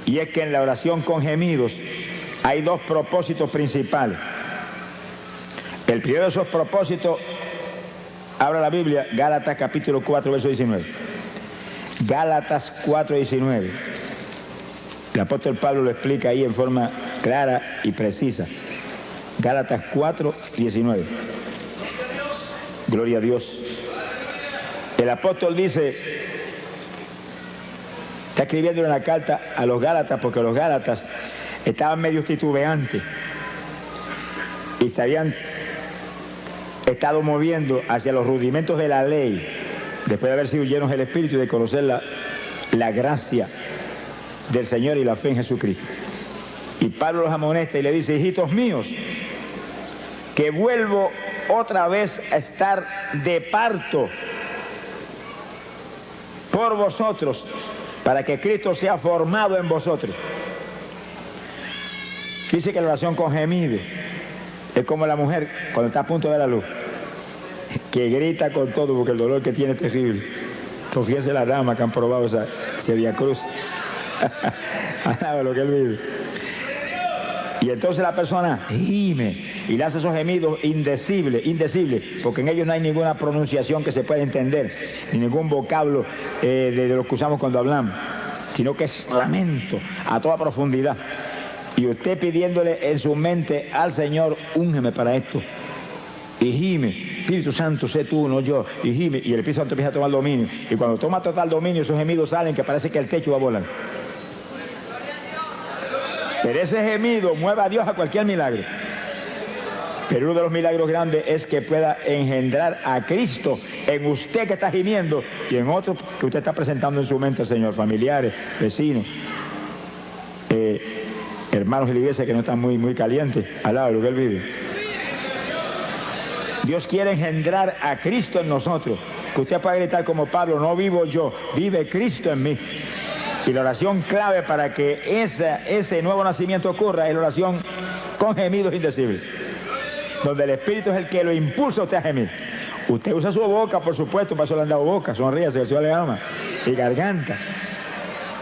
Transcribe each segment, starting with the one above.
Y es que en la oración con gemidos hay dos propósitos principales. El primero de esos propósitos, abra la Biblia, Gálatas capítulo 4, verso 19. Gálatas 4, 19. El apóstol Pablo lo explica ahí en forma clara y precisa. Gálatas 4, 19. Gloria a Dios. El apóstol dice, está escribiendo una carta a los Gálatas porque los Gálatas estaban medio titubeantes y se habían estado moviendo hacia los rudimentos de la ley después de haber sido llenos del Espíritu y de conocer la gracia del Señor y la fe en Jesucristo. Y Pablo los amonesta y le dice, hijitos míos, que vuelvo otra vez a estar de parto por vosotros, para que Cristo sea formado en vosotros. Dice que la oración con gemido es como la mujer cuando está a punto de dar a luz, que grita con todo porque el dolor que tiene es terrible. Entonces fíjense las damas que han probado ese Via Cruz. Lo que él vive. Y entonces la persona gime y le hace esos gemidos indecibles, porque en ellos no hay ninguna pronunciación que se pueda entender, ni ningún vocablo de lo que usamos cuando hablamos, sino que es lamento a toda profundidad. Y usted pidiéndole en su mente al Señor, úngeme para esto. Y gime, Espíritu Santo, sé tú, no yo. Y gime, y el Espíritu Santo empieza a tomar dominio. Y cuando toma total dominio, esos gemidos salen que parece que el techo va a volar. Pero ese gemido mueve a Dios a cualquier milagro. Pero uno de los milagros grandes es que pueda engendrar a Cristo en usted que está gimiendo y en otro que usted está presentando en su mente, Señor, familiares, vecinos, hermanos de la iglesia que no están muy calientes al lado de lo que él vive. Dios quiere engendrar a Cristo en nosotros, que usted pueda gritar como Pablo, no vivo yo, vive Cristo en mí. Y la oración clave para que ese nuevo nacimiento ocurra es la oración con gemidos indecibles, donde el Espíritu es el que lo impulsa a usted a gemir. Usted usa su boca, por supuesto, para eso le han dado boca, sonríase, el Señor le ama, y garganta,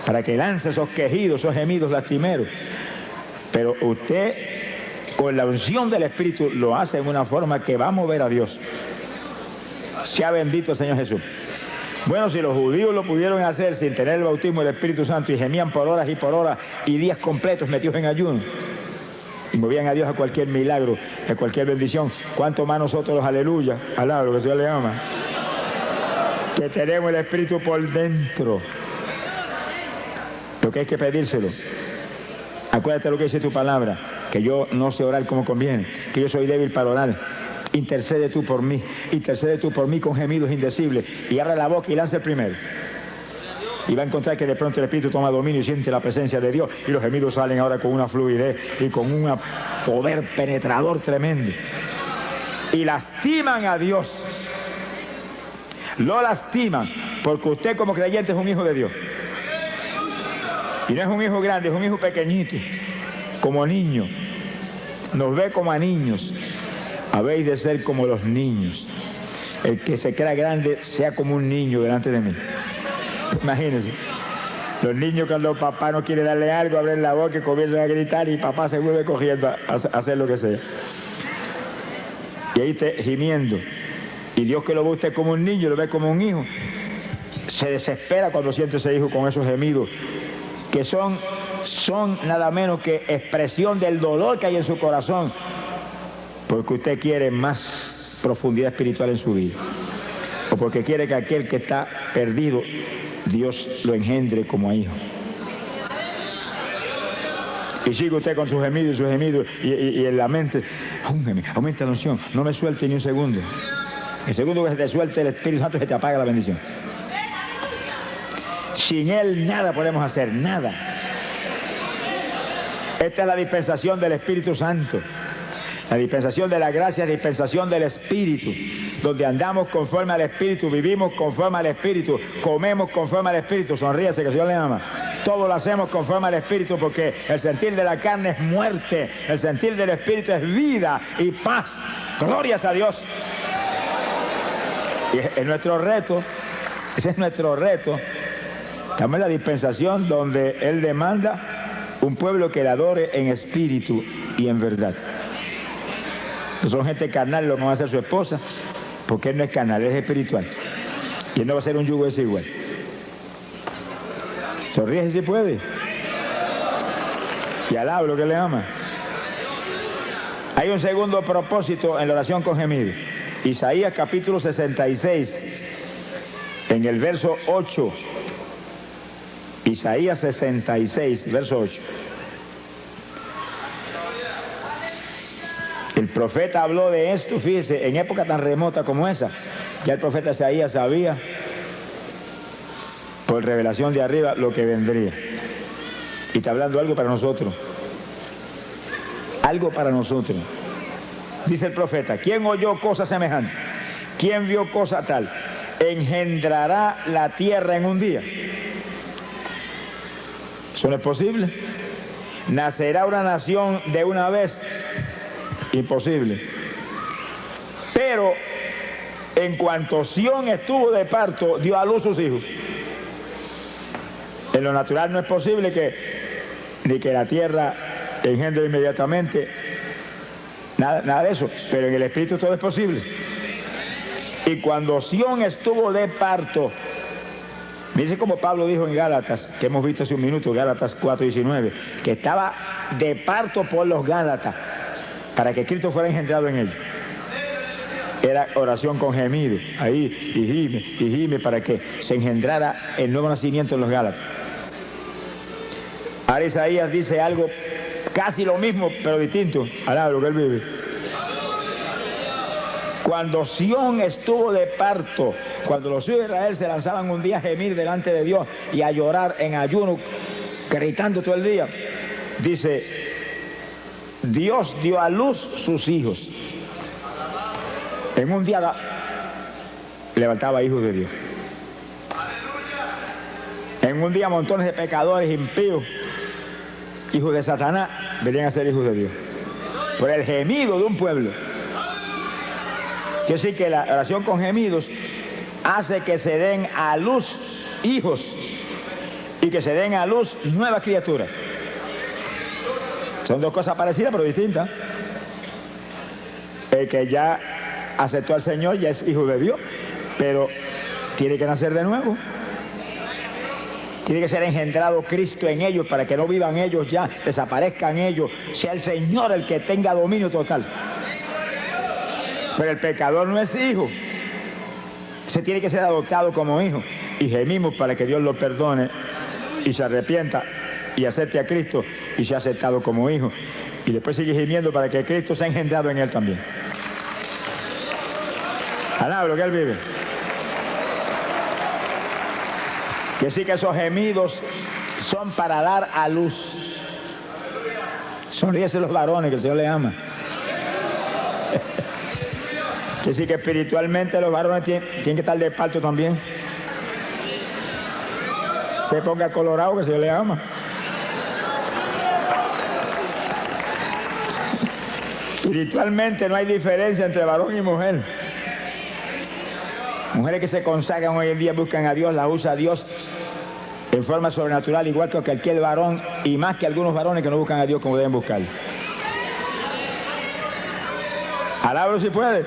para que lance esos quejidos, esos gemidos lastimeros. Pero usted, con la unción del Espíritu, lo hace en una forma que va a mover a Dios. Sea bendito el Señor Jesús. Bueno, si los judíos lo pudieron hacer sin tener el bautismo del Espíritu Santo y gemían por horas y días completos metidos en ayuno y movían a Dios a cualquier milagro, a cualquier bendición, ¿cuánto más nosotros los aleluya, alaba lo que el Señor le ama? Que tenemos el Espíritu por dentro. Lo que hay que pedírselo. Acuérdate lo que dice tu palabra, que yo no sé orar como conviene, que yo soy débil para orar. Intercede tú por mí con gemidos indecibles. Y abre la boca y lanza el primero. Y va a encontrar que de pronto el Espíritu toma dominio y siente la presencia de Dios. Y los gemidos salen ahora con una fluidez y con un poder penetrador tremendo. Y lastiman a Dios. Lo lastiman porque usted como creyente es un hijo de Dios. Y no es un hijo grande, es un hijo pequeñito. Como niño. Nos ve como a niños. Habéis de ser como los niños. El que se crea grande sea como un niño delante de mí. Imagínense. Los niños cuando papá no quiere darle algo, abren la boca y comienzan a gritar y papá se vuelve cogiendo a hacer lo que sea. Y ahí está gimiendo. Y Dios que lo ve usted como un niño, lo ve como un hijo. Se desespera cuando siente ese hijo con esos gemidos que son nada menos que expresión del dolor que hay en su corazón. Porque usted quiere más profundidad espiritual en su vida. O porque quiere que aquel que está perdido, Dios lo engendre como a hijo. Y sigue usted con sus gemidos y en la mente, aumenta la unción, no me suelte ni un segundo. El segundo que se te suelte el Espíritu Santo se te apaga la bendición. Sin Él nada podemos hacer, nada. Esta es la dispensación del Espíritu Santo. La dispensación de la gracia, dispensación del Espíritu, donde andamos conforme al Espíritu, vivimos conforme al Espíritu, comemos conforme al Espíritu. Sonríase que el Señor le ama. Todo lo hacemos conforme al Espíritu porque el sentir de la carne es muerte, el sentir del Espíritu es vida y paz. Glorias a Dios. Y es nuestro reto, ese es nuestro reto. Estamos en la dispensación donde Él demanda Un pueblo que le adore en espíritu y en verdad. No son gente carnal lo que va a hacer su esposa, porque él no es carnal, él es espiritual. Y él no va a ser un yugo desigual. Sonríe si puede. Y alaba lo que le ama. Hay un segundo propósito en la oración con gemido. Isaías capítulo 66, en el verso 8. Isaías 66, verso 8. El profeta habló de esto, fíjese, en época tan remota como esa. Ya el profeta Isaías sabía, por revelación de arriba, lo que vendría. Y está hablando algo para nosotros. Algo para nosotros. Dice el profeta, ¿quién oyó cosa semejante? ¿Quién vio cosa tal? ¿Engendrará la tierra en un día? ¿Eso no es posible? ¿Nacerá una nación de una vez? Imposible. Pero en cuanto Sión estuvo de parto, dio a luz sus hijos. En lo natural no es posible ni que la tierra engendre inmediatamente, nada de eso, pero en el espíritu todo es posible. Y cuando Sión estuvo de parto, dice como Pablo dijo en Gálatas, que hemos visto hace un minuto, Gálatas 4:19, que estaba de parto por los Gálatas, para que Cristo fuera engendrado en ellos. Era oración con gemido, ahí, y gime, para que se engendrara el nuevo nacimiento en los Gálatas. Ahora Isaías dice algo casi lo mismo, pero distinto. Alaba lo que él vive. Cuando Sión estuvo de parto, cuando los hijos de Israel se lanzaban un día a gemir delante de Dios y a llorar en ayuno, gritando todo el día, dice, Dios dio a luz sus hijos. En un día levantaba hijos de Dios. En un día montones de pecadores impíos, hijos de Satanás, venían a ser hijos de Dios. Por el gemido de un pueblo. Quiere decir que la oración con gemidos hace que se den a luz hijos y que se den a luz nuevas criaturas. Son dos cosas parecidas pero distintas. El que ya aceptó al Señor ya es hijo de Dios, pero tiene que nacer de nuevo. Tiene que ser engendrado Cristo en ellos para que no vivan ellos ya, desaparezcan ellos, sea el Señor el que tenga dominio total. Pero el pecador no es hijo. Se tiene que ser adoptado como hijo. Y gemimos para que Dios lo perdone y se arrepienta y acepte a Cristo y sea aceptado como hijo. Y después sigue gimiendo para que Cristo sea engendrado en él también. Alaba lo que él vive. Que sí que esos gemidos son para dar a luz. Sonríese los varones, que el Señor les ama. Que sí que espiritualmente los varones tienen que estar de parto también. Se ponga colorado, que el Señor les ama. Espiritualmente no hay diferencia entre varón y mujer. Mujeres que se consagran hoy en día, buscan a Dios, la usa Dios en forma sobrenatural, igual que cualquier varón, y más que algunos varones que no buscan a Dios como deben buscarlo. Alábalo si puede.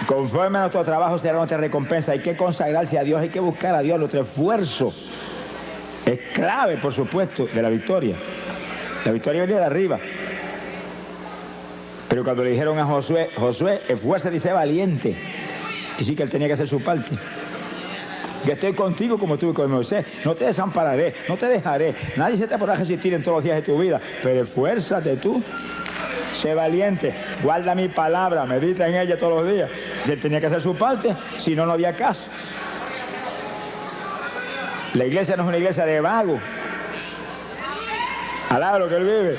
Conforme a nuestro trabajo será nuestra recompensa. Hay que consagrarse a Dios, hay que buscar a Dios. Nuestro esfuerzo es clave, por supuesto, de la victoria. La victoria viene de arriba. Pero cuando le dijeron a Josué, esfuérzate y sé valiente, que sí que él tenía que hacer su parte. Yo estoy contigo como estuve con Moisés. No te desampararé, no te dejaré. Nadie se te podrá resistir en todos los días de tu vida. Pero esfuérzate tú. Sé valiente. Guarda mi palabra. Medita en ella todos los días. Y él tenía que hacer su parte. Si no, no había caso. La iglesia no es una iglesia de vagos. Alaba lo que él vive.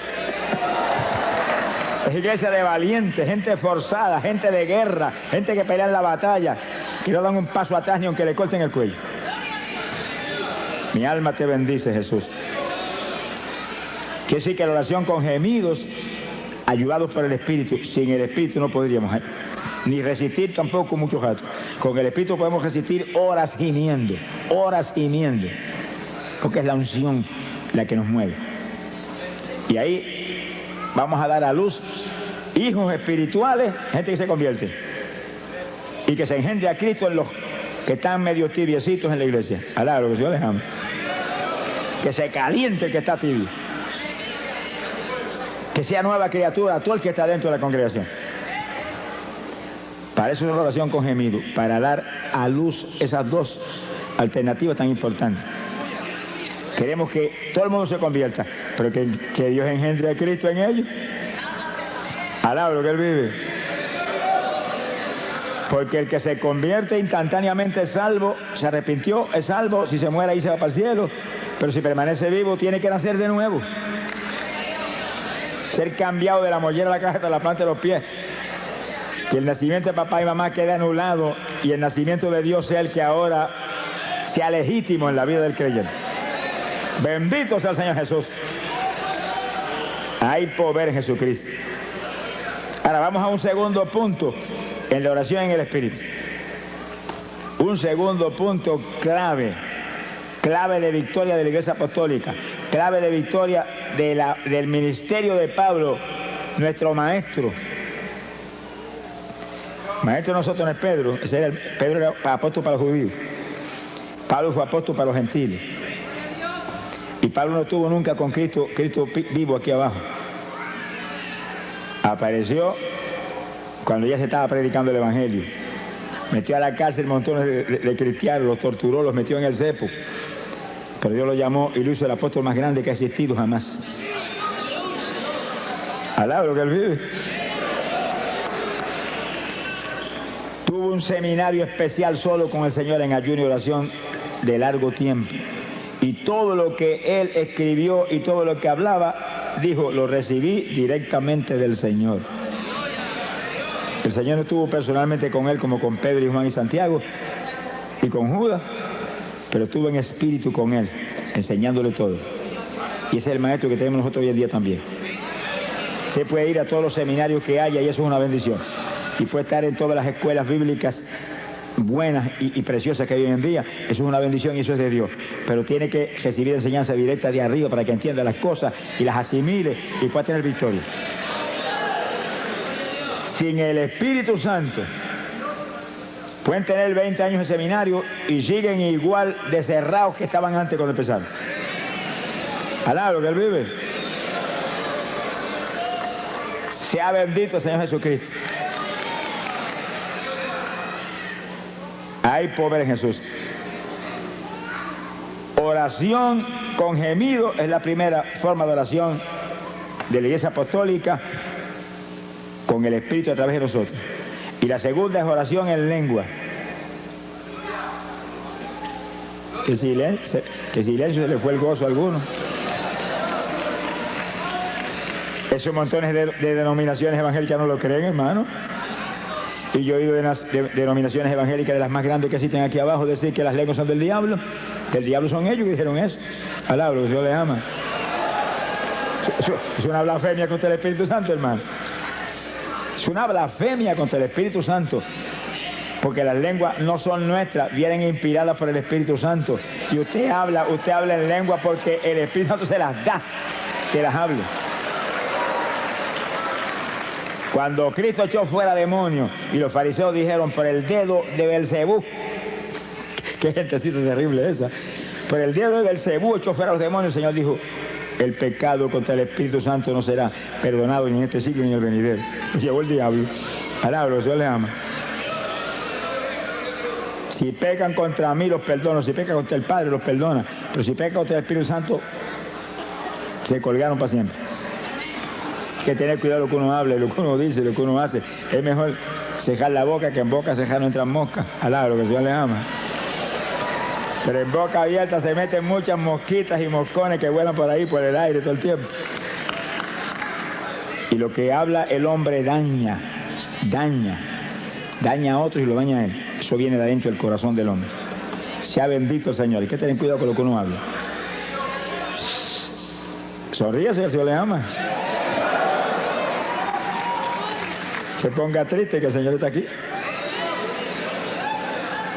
Es iglesia de valientes, gente forzada, gente de guerra, gente que pelea en la batalla, que no dan un paso atrás ni aunque le corten el cuello. Mi alma te bendice, Jesús. Quiere decir que la oración con gemidos, ayudados por el Espíritu. Sin el Espíritu no podríamos ni resistir tampoco muchos ratos. Con el Espíritu podemos resistir horas gimiendo, horas gimiendo. porque es la unción la que nos mueve. Y ahí vamos a dar a luz hijos espirituales, gente que se convierte y que se engendre a Cristo en los que están medio tibiecitos en la iglesia. Alá, lo que Dios les ama. Que se caliente el que está tibio. Que sea nueva criatura todo el que está dentro de la congregación. Para eso es una oración con gemido, para dar a luz esas dos alternativas tan importantes. Queremos que todo el mundo se convierta, pero que Dios engendre a Cristo en ellos. Alá, lo que Él vive. Porque el que se convierte instantáneamente es salvo, se arrepintió, es salvo, si se muere ahí se va para el cielo, pero si permanece vivo tiene que nacer de nuevo. Ser cambiado de la mollera a la caja hasta la planta de los pies. Que el nacimiento de papá y mamá quede anulado y el nacimiento de Dios sea el que ahora sea legítimo en la vida del creyente. Bendito sea el Señor Jesús. Hay poder en Jesucristo. Ahora vamos a un segundo punto en la oración en el Espíritu. Un segundo punto clave de victoria de la Iglesia Apostólica, clave de victoria del ministerio de Pablo, nuestro maestro. Maestro de nosotros no es Pedro, Pedro era apóstol para los judíos. Pablo fue apóstol para los gentiles. Y Pablo no estuvo nunca con Cristo vivo aquí abajo. Apareció cuando ya se estaba predicando el Evangelio. Metió a la cárcel montones de cristianos, los torturó, los metió en el cepo. Pero Dios lo llamó y lo hizo el apóstol más grande que ha existido jamás. Alá lo que Él vive. Tuvo un seminario especial solo con el Señor en ayuno y oración de largo tiempo. Y todo lo que Él escribió y todo lo que hablaba, dijo, lo recibí directamente del Señor. El Señor no estuvo personalmente con Él como con Pedro y Juan y Santiago y con Judas, pero estuvo en espíritu con Él, enseñándole todo. Y ese es el maestro que tenemos nosotros hoy en día también. Usted puede ir a todos los seminarios que haya y eso es una bendición. Y puede estar en todas las escuelas bíblicas buenas y preciosas que hay hoy en día. Eso es una bendición y eso es de Dios. Pero tiene que recibir enseñanza directa de arriba para que entienda las cosas y las asimile y pueda tener victoria. Sin el Espíritu Santo, pueden tener 20 años de seminario y siguen igual de cerrados que estaban antes cuando empezaron. Alá, lo que Él vive. Sea bendito el Señor Jesucristo. Hay poder en Jesús. Oración con gemido es la primera forma de oración de la Iglesia Apostólica con el Espíritu a través de nosotros. Y la segunda es oración en lengua. Que silencio se le fue el gozo a alguno. Esos montones de denominaciones evangélicas no lo creen, hermano. Y yo he oído de denominaciones evangélicas de las más grandes que existen aquí abajo decir que las lenguas son del diablo, que el diablo son ellos que dijeron eso. Alá, lo que Dios les ama. Es una blasfemia contra el Espíritu Santo, hermano. Es una blasfemia contra el Espíritu Santo. Porque las lenguas no son nuestras, vienen inspiradas por el Espíritu Santo. Y usted habla en lengua porque el Espíritu Santo se las da, que las hable. Cuando Cristo echó fuera demonios y los fariseos dijeron por el dedo de Belcebú, qué gentecita terrible esa, por el dedo de Belcebú echó fuera los demonios, el Señor dijo, el pecado contra el Espíritu Santo no será perdonado ni en este siglo ni en el venidero. Se llevó el diablo. Alá, el Señor le ama. Si pecan contra mí, los perdono. Si pecan contra el Padre, los perdona. Pero si pecan contra el Espíritu Santo, se colgaron para siempre. Hay que tener cuidado lo que uno habla, lo que uno dice, lo que uno hace. Es mejor cejar la boca que en boca cejar no entran moscas. Alá, lo que el Señor le ama. Pero en boca abierta se meten muchas mosquitas y moscones que vuelan por ahí, por el aire todo el tiempo. Y lo que habla el hombre daña a otros y lo daña a él. Eso viene de adentro del corazón del hombre. Sea bendito el Señor. Hay que tener cuidado con lo que uno habla. Sonríase, el Señor le ama. Se ponga triste que el Señor está aquí.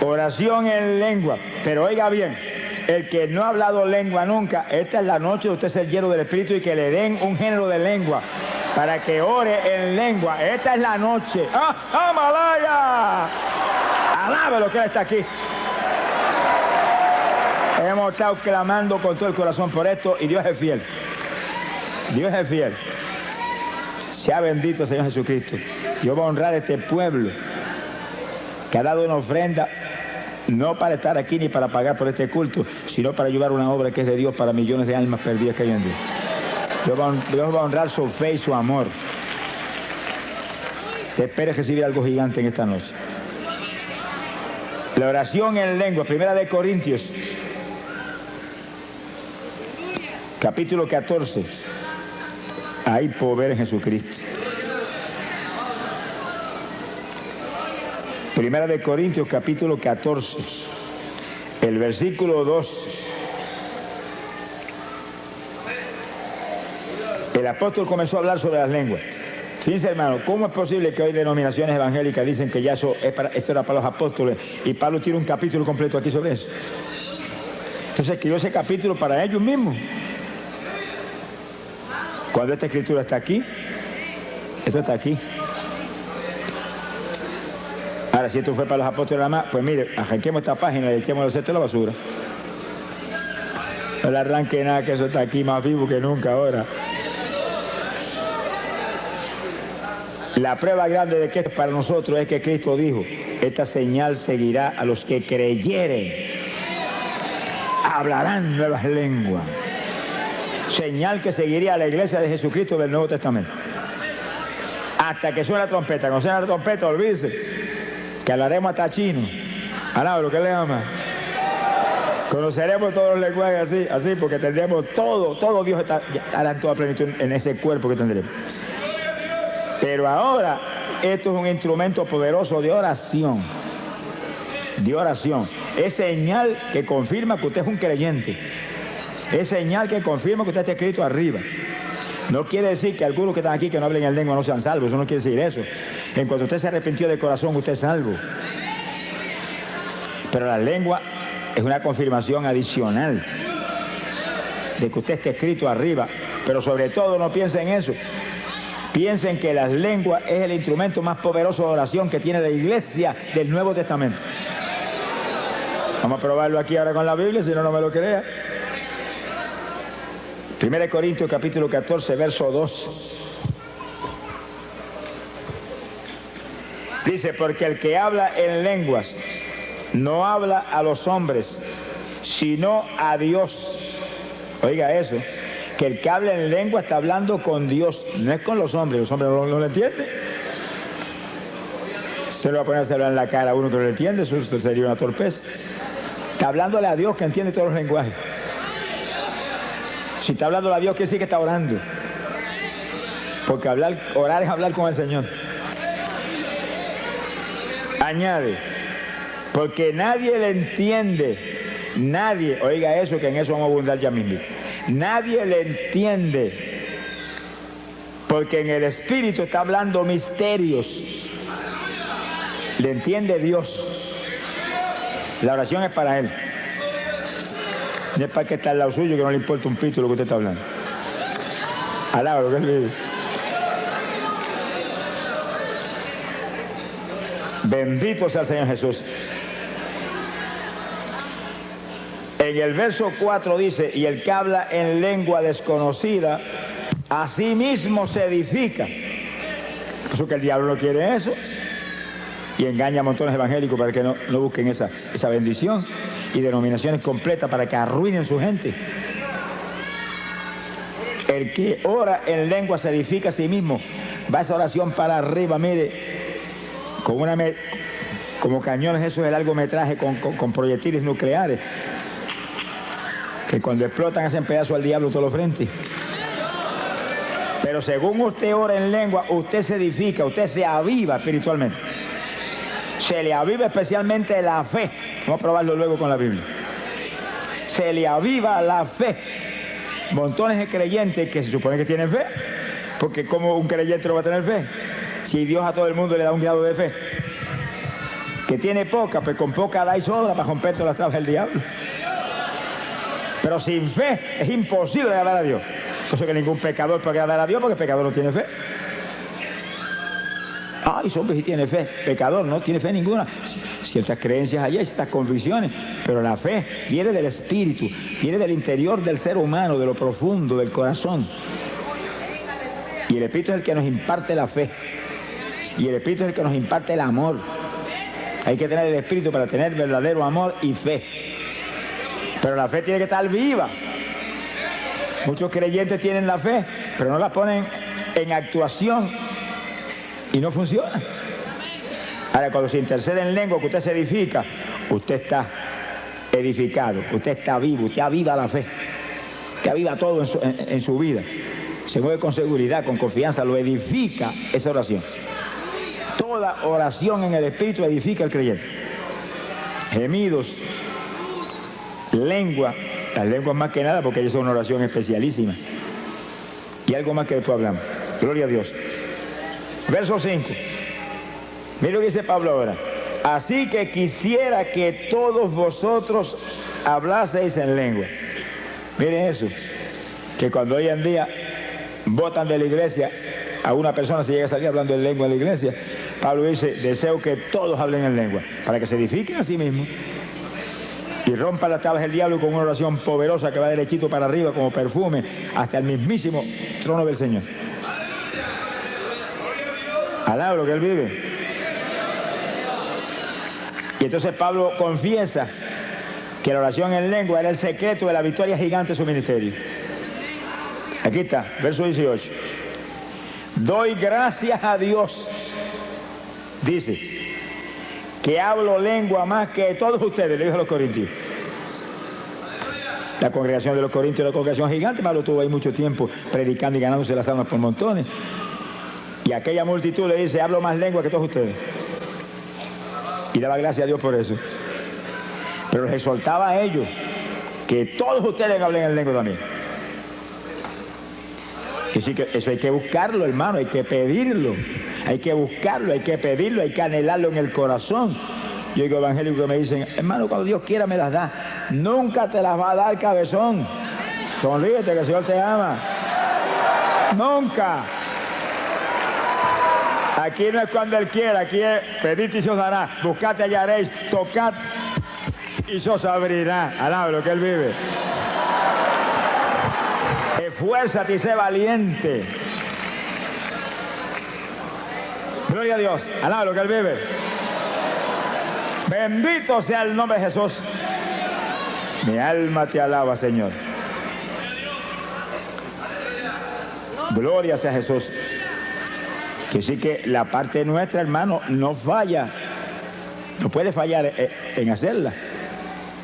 Oración en lengua. Pero oiga bien, El que no ha hablado lengua nunca, esta es la noche de usted ser lleno del Espíritu y que le den un género de lengua para que ore en lengua. Esta es la noche. ¡Ah, Samalaya! Alabe lo que Él está aquí. Hemos estado clamando con todo el corazón por esto y Dios es fiel. Dios es fiel. Sea bendito el Señor Jesucristo. Yo voy a honrar a este pueblo que ha dado una ofrenda, no para estar aquí ni para pagar por este culto, sino para ayudar a una obra que es de Dios para millones de almas perdidas que hay en Dios. Dios va a honrar su fe y su amor. Te esperes recibir algo gigante en esta noche. La oración en lengua, 1 Corintios, capítulo 14. Hay poder en Jesucristo. 1 Corintios, capítulo 14, el versículo 2. El apóstol comenzó a hablar sobre las lenguas. Fíjense, hermano, ¿cómo es posible que hoy denominaciones evangélicas dicen que ya eso era para los apóstoles y Pablo tiene un capítulo completo aquí sobre eso? Entonces escribió ese capítulo para ellos mismos. Cuando esta escritura está aquí, esto está aquí. Ahora, si esto fue para los apóstoles nada más, pues mire, arranquemos esta página y echemos el cesto a la basura. No le arranque nada, que eso está aquí más vivo que nunca ahora. La prueba grande de que es para nosotros es que Cristo dijo, esta señal seguirá a los que creyeren. Hablarán nuevas lenguas. Señal que seguiría a la iglesia de Jesucristo del Nuevo Testamento. Hasta que suene la trompeta. Cuando suene la trompeta, olvídese que hablaremos hasta chino. Alaba lo que le llama. Conoceremos todos los lenguajes así, porque tendremos todo Dios estará en toda plenitud en ese cuerpo que tendremos. Pero ahora, esto es un instrumento poderoso de oración. De oración. Es señal que confirma que usted es un creyente. Es señal que confirma que usted está escrito arriba. No quiere decir que algunos que están aquí que no hablen en lengua no sean salvos. Eso no quiere decir eso. En cuanto usted se arrepintió de corazón, usted es salvo. Pero la lengua es una confirmación adicional de que usted esté escrito arriba. Pero sobre todo no piensen en eso. Piensen que las lenguas es el instrumento más poderoso de oración que tiene la iglesia del Nuevo Testamento. Vamos a probarlo aquí ahora con la Biblia, si no, no me lo crea. 1 Corintios capítulo 14, verso 2. Dice, porque el que habla en lenguas no habla a los hombres, sino a Dios. Oiga eso, que el que habla en lengua está hablando con Dios, no es con los hombres no lo entienden. Usted le va a poner a hablar en la cara a uno que no lo entiende, eso sería una torpeza. Está hablándole a Dios que entiende todos los lenguajes. Si está hablando a Dios, quiere decir que está orando. Porque orar es hablar con el Señor. Añade, porque nadie le entiende. Nadie, oiga eso, que en eso vamos a abundar ya mismo. Nadie le entiende. Porque en el Espíritu está hablando misterios. Le entiende Dios. La oración es para Él. No es para que está al lado suyo que no le importa un pito lo que usted está hablando. Alaba lo que Él vive. Bendito sea el Señor Jesús. En el verso 4 dice, y el que habla en lengua desconocida, a sí mismo se edifica. Por eso que el diablo no quiere eso. Y engaña a montones evangélicos para que no busquen esa bendición. Y denominaciones completas para que arruinen su gente. El que ora en lengua se edifica a sí mismo. Va esa oración para arriba, mire, como cañones esos de largometraje con proyectiles nucleares, que cuando explotan hacen pedazo al diablo todos los frentes. Pero según usted ora en lengua, usted se edifica, usted se aviva espiritualmente. Se le aviva especialmente la fe. Vamos a probarlo luego con la Biblia. Se le aviva la fe. Montones de creyentes que se supone que tienen fe, porque como un creyente no va a tener fe, si Dios a todo el mundo le da un grado de fe. Que tiene poca, pues con poca da y sobra para romper todas las trabas del diablo. Pero sin fe es imposible agradar a Dios. Por eso que ningún pecador puede agradar a Dios, porque el pecador no tiene fe. Ay, hombre, sí tiene fe. Pecador no tiene fe ninguna. Ciertas creencias allá, ciertas convicciones, pero la fe viene del espíritu, viene del interior del ser humano, de lo profundo, del corazón. Y el espíritu es el que nos imparte la fe. Y el espíritu es el que nos imparte el amor. Hay que tener el espíritu para tener verdadero amor y fe. Pero la fe tiene que estar viva. Muchos creyentes tienen la fe, pero no la ponen en actuación y no funciona. Ahora, cuando se intercede en lengua, que usted se edifica, usted está edificado, usted está vivo, usted aviva la fe, usted aviva todo en su vida. Se mueve con seguridad, con confianza, lo edifica esa oración. Toda oración en el Espíritu edifica al creyente. Gemidos, lengua, las lenguas más que nada, porque ellos son una oración especialísima. Y algo más que después hablamos. Gloria a Dios. Verso 5. Mira lo que dice Pablo ahora. Así que quisiera que todos vosotros hablaseis en lengua. Miren eso. Que cuando hoy en día votan de la iglesia, a una persona se llega a salir hablando en lengua en la iglesia, Pablo dice, deseo que todos hablen en lengua, para que se edifiquen a sí mismos y rompan las tablas del diablo con una oración poderosa que va derechito para arriba como perfume hasta el mismísimo trono del Señor. Alaba lo que él vive. Y entonces Pablo confiesa que la oración en lengua era el secreto de la victoria gigante de su ministerio. Aquí está, verso 18. Doy gracias a Dios, dice, que hablo lengua más que todos ustedes, le dijo a los corintios. La congregación de los corintios era una congregación gigante. Pablo estuvo ahí mucho tiempo predicando y ganándose las almas por montones. Y aquella multitud le dice, hablo más lengua que todos ustedes. Y daba gracias a Dios por eso. Pero les exhortaba a ellos que todos ustedes hablen en lengua también. Que sí, que eso hay que buscarlo, hermano, hay que pedirlo. Hay que buscarlo, hay que pedirlo, hay que anhelarlo en el corazón. Yo digo evangélicos que me dicen, hermano, cuando Dios quiera me las da. Nunca te las va a dar, cabezón. Sonríete, que el Señor te ama. Nunca. Aquí no es cuando Él quiera, aquí es pedid y se os dará, buscad y hallaréis, tocad y se os abrirá. Alaba lo que Él vive. Esfuérzate y sé valiente. Gloria a Dios. Alaba lo que Él vive. Bendito sea el nombre de Jesús. Mi alma te alaba, Señor. Gloria sea Jesús. Que sí que la parte nuestra, hermano, no falla. No puede fallar en hacerla.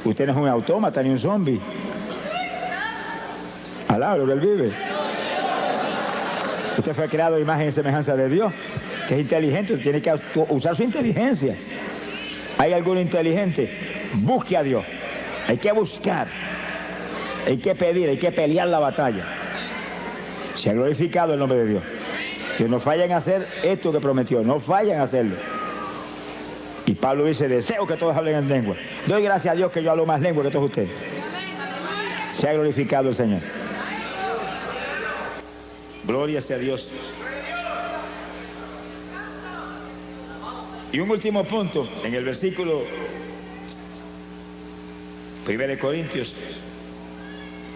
Usted no es un autómata ni un zombie. Alaba lo que Él vive. Usted fue creado a imagen y semejanza de Dios, que es inteligente, tiene que usar su inteligencia. ¿Hay algún inteligente? Busque a Dios. Hay que buscar, hay que pedir, hay que pelear la batalla. Se ha glorificado el nombre de Dios. Que no fallen a hacer esto que prometió, no fallen a hacerlo. Y Pablo dice, deseo que todos hablen en lengua. Doy gracias a Dios que yo hablo más lengua que todos ustedes. Se ha glorificado el Señor. Gloria sea a Dios. Y un último punto, en el versículo 1 Corintios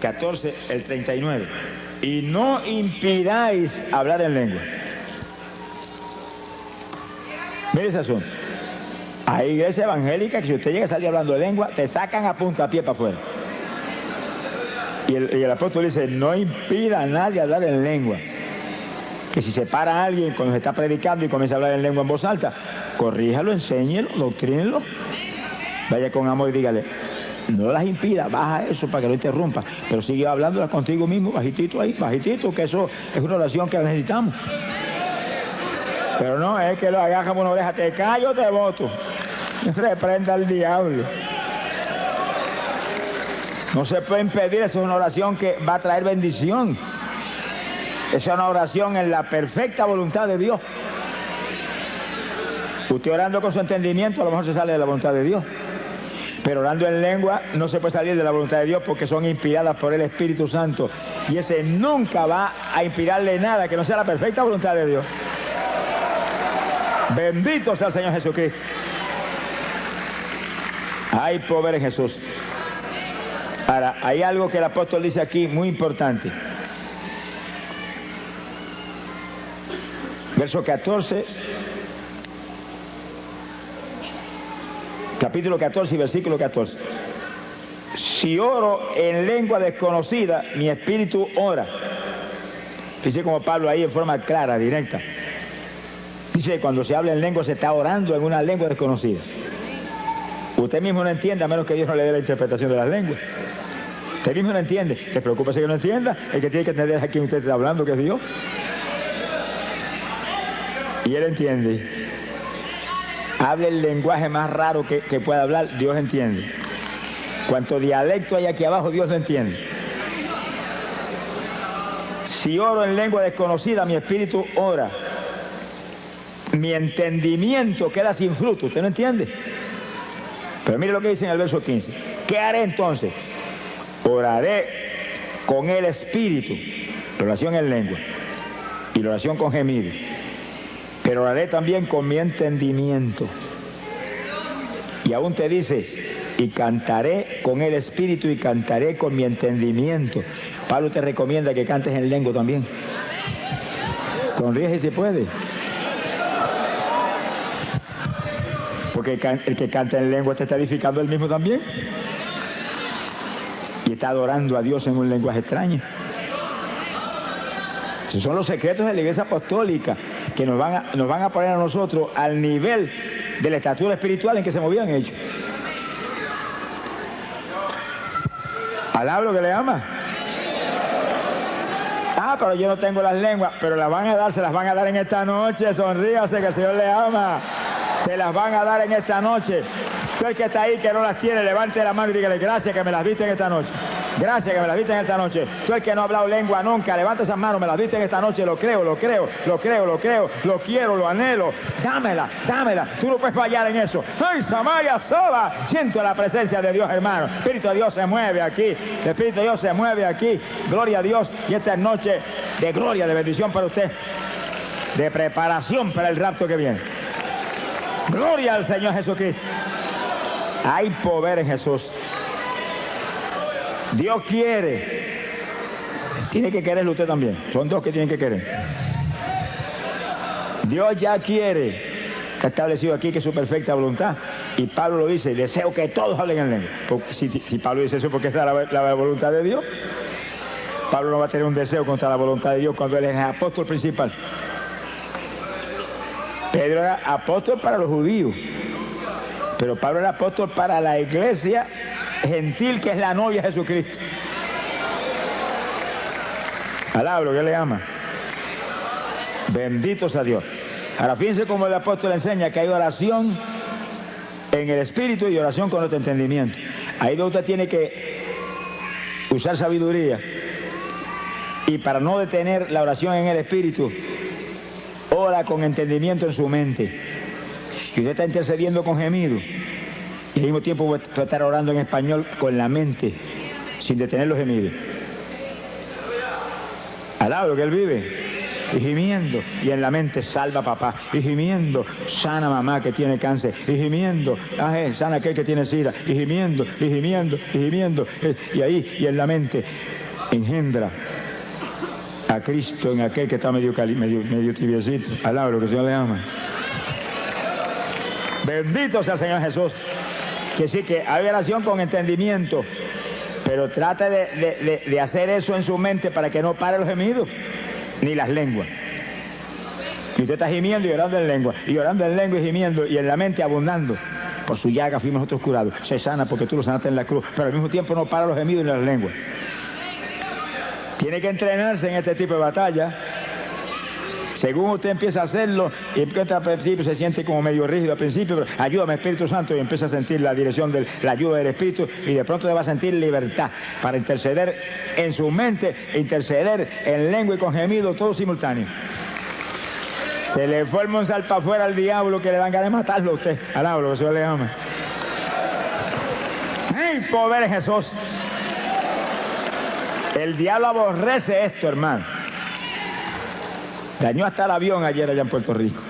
14, el 39. Y no impidáis hablar en lengua. Mire ese asunto. Hay iglesia evangélica que si usted llega a salir hablando de lengua, te sacan a puntapié para afuera. Y el apóstol dice, no impida a nadie hablar en lengua. Que si se para a alguien cuando se está predicando y comienza a hablar en lengua en voz alta, corríjalo, enséñelo, doctrínelo. Vaya con amor y dígale, no las impida, baja eso para que no interrumpa, pero sigue hablándolas contigo mismo, bajitito ahí, bajitito, que eso es una oración que necesitamos. Pero no, es que lo agarra por una oreja, te callo, te boto. Reprenda al diablo. No se puede impedir, eso es una oración que va a traer bendición. Esa es una oración en la perfecta voluntad de Dios. Usted orando con su entendimiento, a lo mejor se sale de la voluntad de Dios. Pero orando en lengua no se puede salir de la voluntad de Dios porque son inspiradas por el Espíritu Santo. Y ese nunca va a inspirarle nada que no sea la perfecta voluntad de Dios. Bendito sea el Señor Jesucristo. Hay poder en Jesús. Ahora, hay algo que el apóstol dice aquí muy importante. Verso 14. Capítulo 14 y versículo 14. Si oro en lengua desconocida, mi espíritu ora. Dice como Pablo ahí en forma clara, directa. Dice que cuando se habla en lengua se está orando en una lengua desconocida. Usted mismo no entiende a menos que Dios no le dé la interpretación de las lenguas. Usted mismo no entiende. ¿Te preocupa si que no entienda? El que tiene que entender es a quien usted está hablando, que es Dios. Y él entiende. Hable el lenguaje más raro que pueda hablar, Dios entiende. Cuanto dialecto hay aquí abajo, Dios lo entiende. Si oro en lengua desconocida, mi espíritu ora. Mi entendimiento queda sin fruto. ¿Usted no entiende? Pero mire lo que dice en el verso 15. ¿Qué haré entonces? Oraré con el espíritu. La oración en lengua. Y la oración con gemido. Pero oraré también con mi entendimiento. Y aún te dice, y cantaré con el espíritu y cantaré con mi entendimiento. Pablo te recomienda que cantes en lengua también. Sonríe si se puede. Porque el que canta en lengua te está edificando él mismo también. Y está adorando a Dios en un lenguaje extraño. Esos son los secretos de la Iglesia Apostólica que nos van a poner a nosotros al nivel de la estatura espiritual en que se movían ellos. Alablo que le ama. Ah, pero yo no tengo las lenguas, pero las van a dar, se las van a dar en esta noche. Sonríase que el Señor le ama. Te las van a dar en esta noche. Tú el que está ahí que no las tiene, levante la mano y dígale gracias que me las diste en esta noche. Gracias que me las diste en esta noche. Tú el que no ha hablado lengua nunca, levanta esas manos, me las diste en esta noche. Lo creo, lo quiero, lo anhelo. Dámela. Tú no puedes fallar en eso. ¡Ay, Samaya Soba! Siento la presencia de Dios, hermano. El Espíritu de Dios se mueve aquí. El Espíritu de Dios se mueve aquí. Gloria a Dios. Y esta es noche de gloria, de bendición para usted. De preparación para el rapto que viene. Gloria al Señor Jesucristo. Hay poder en Jesús. Dios quiere. Tiene que quererlo usted también. Son dos que tienen que querer. Dios ya quiere. Está establecido aquí que es su perfecta voluntad. Y Pablo lo dice, deseo que todos hablen en lengua. Si Pablo dice eso porque es la voluntad de Dios. Pablo no va a tener un deseo contra la voluntad de Dios cuando él es el apóstol principal. Pedro era apóstol para los judíos. Pero Pablo era apóstol para la iglesia gentil que es la novia de Jesucristo. Alablo que le ama. Bendito sea Dios. Ahora fíjense cómo el apóstol enseña que hay oración en el espíritu y oración con otro entendimiento. Ahí donde usted tiene que usar sabiduría. Y para no detener la oración en el espíritu, ora con entendimiento en su mente. Y usted está intercediendo con gemido. Y al mismo tiempo puede estar orando en español con la mente, sin detener los gemidos. Alablo que él vive. Y gimiendo. Y en la mente salva papá. Y gimiendo sana mamá que tiene cáncer. Y gimiendo sana aquel que tiene sida. Y gimiendo. Y ahí, y en la mente, engendra a Cristo en aquel que está medio tibiecito. Alablo que el Señor le ama. Bendito sea el Señor Jesús. Que sí, que hay oración con entendimiento, pero trate de hacer eso en su mente para que no pare los gemidos ni las lenguas. Y usted está gimiendo y orando en lengua, y orando en lengua y gimiendo, y en la mente abundando. Por su llaga fuimos nosotros curados. Se sana porque tú lo sanaste en la cruz, pero al mismo tiempo no para los gemidos ni las lenguas. Tiene que entrenarse en este tipo de batalla. Según usted empieza a hacerlo, y al principio se siente como medio rígido al principio, pero ayúdame Espíritu Santo, y empieza a sentir la dirección de la ayuda del Espíritu, y de pronto te va a sentir libertad para interceder en su mente, interceder en lengua y con gemido, todo simultáneo. Se le forma un salpa afuera al diablo que le dan ganas de matarlo a usted. Alablo, que se le ama. poder en Jesús. El diablo aborrece esto, hermano. Dañó hasta el avión ayer allá en Puerto Rico.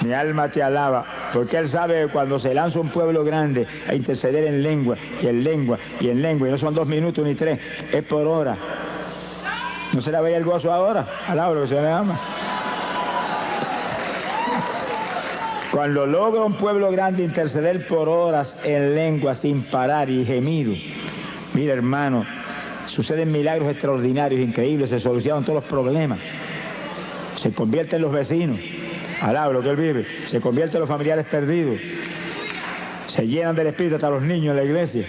Mi alma te alaba, porque él sabe que cuando se lanza un pueblo grande a interceder en lengua, y en lengua, y en lengua, y no son 2 minutos ni 3, es por hora. ¿No se le veía el gozo ahora? Alaba lo que se le ama. Cuando logra un pueblo grande interceder por horas en lengua sin parar y gemido, mira, hermano, suceden milagros extraordinarios, increíbles, se solucionan todos los problemas. Se convierten los vecinos, alaba lo que él vive, se convierten los familiares perdidos, se llenan del Espíritu hasta los niños en la iglesia.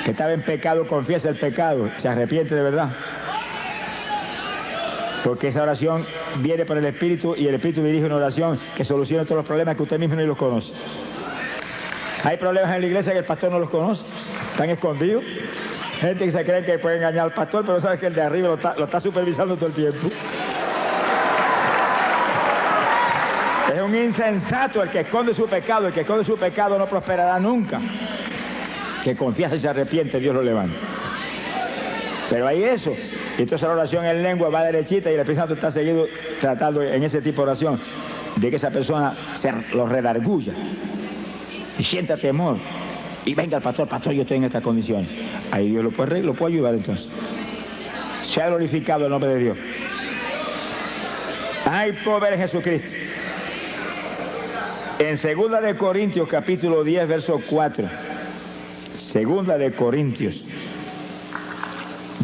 Que estaba en pecado, confiesa el pecado, se arrepiente de verdad. Porque esa oración viene por el Espíritu y el Espíritu dirige una oración que soluciona todos los problemas que usted mismo ni los conoce. Hay problemas en la iglesia que el pastor no los conoce, están escondidos. Gente que se cree que puede engañar al pastor, pero sabe que el de arriba lo está supervisando todo el tiempo. Es un insensato el que esconde su pecado. El que esconde su pecado no prosperará nunca. Que confiesa y se arrepiente, Dios lo levanta. Pero hay eso. Y entonces la oración en lengua va derechita y el Espíritu Santo está seguido tratando en ese tipo de oración de que esa persona se lo redarguya y sienta temor. Y venga el pastor, yo estoy en estas condiciones. Ahí Dios lo puede ayudar entonces. Se ha glorificado el nombre de Dios. Hay poder en Jesucristo. En 2 de Corintios, capítulo 10, verso 4. 2 de Corintios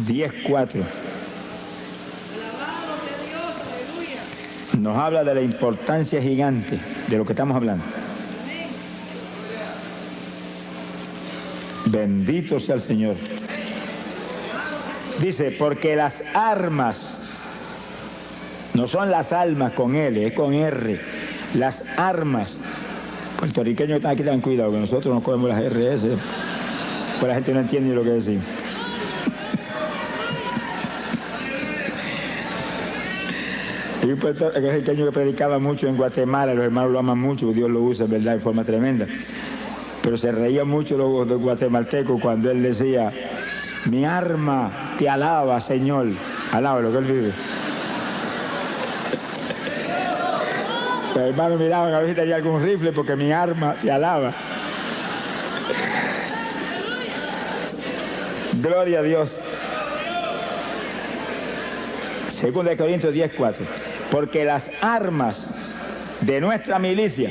10, 4. Nos habla de la importancia gigante de lo que estamos hablando. Bendito sea el Señor. Dice, porque las armas, no son las almas con L, es con R. Las armas. Puertorriqueños que están aquí, tengan cuidado, que nosotros no cogemos las RS, pues la gente no entiende lo que decimos. Hay un puertorriqueño que predicaba mucho en Guatemala, los hermanos lo aman mucho, Dios lo usa, ¿verdad?, de forma tremenda. Pero se reía mucho los guatemaltecos cuando él decía, mi arma te alaba, Señor. Alaba lo que él vive. Los hermanos miraban a ver si tenía algún rifle porque mi arma te alaba. Gloria a Dios. 2 de Corintios 10, 4. Porque las armas de nuestra milicia